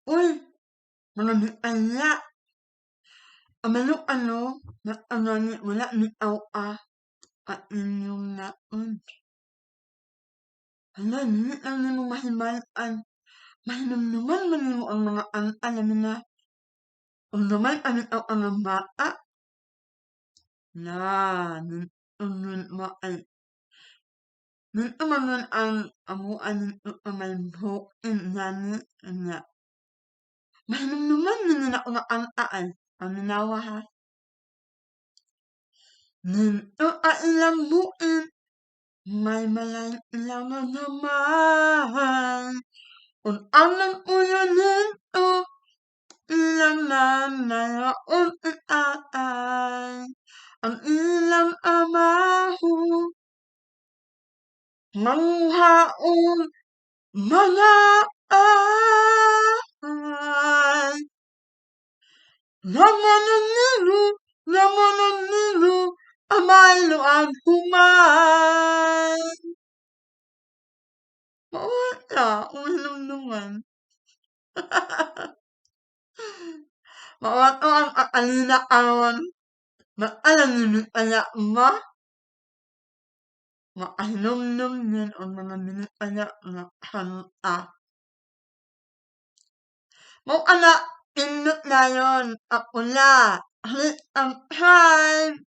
Uy, marami anya. Amano-ano na ano ni wala ni aw-a at inyong naon. Hala, dili lang nimo mahimal-an. Mahinumduman man nimo ang mga an-an namin na ug naman aw ang bata. Na, nun mo ay dito man nun ang amuan nito nga may buhok gani anya. Mahinumduman man nila nga an-a ay. Paminawa ha. Dito ka ilang buin, may malayo ilang na naman. Kung anong ulo nito, ilang na naroon ay ang ilang amaho. Manghaon mga ay. Laman ng nilo, amay luag humay. Mawala, uminom-numan. Mawato ang akalina aron. Maalam ni kaya ma. Makainom-nom din ang mga binikaya nga hanta. Mao ana, pindot na yun. Ako na. Hit ang time.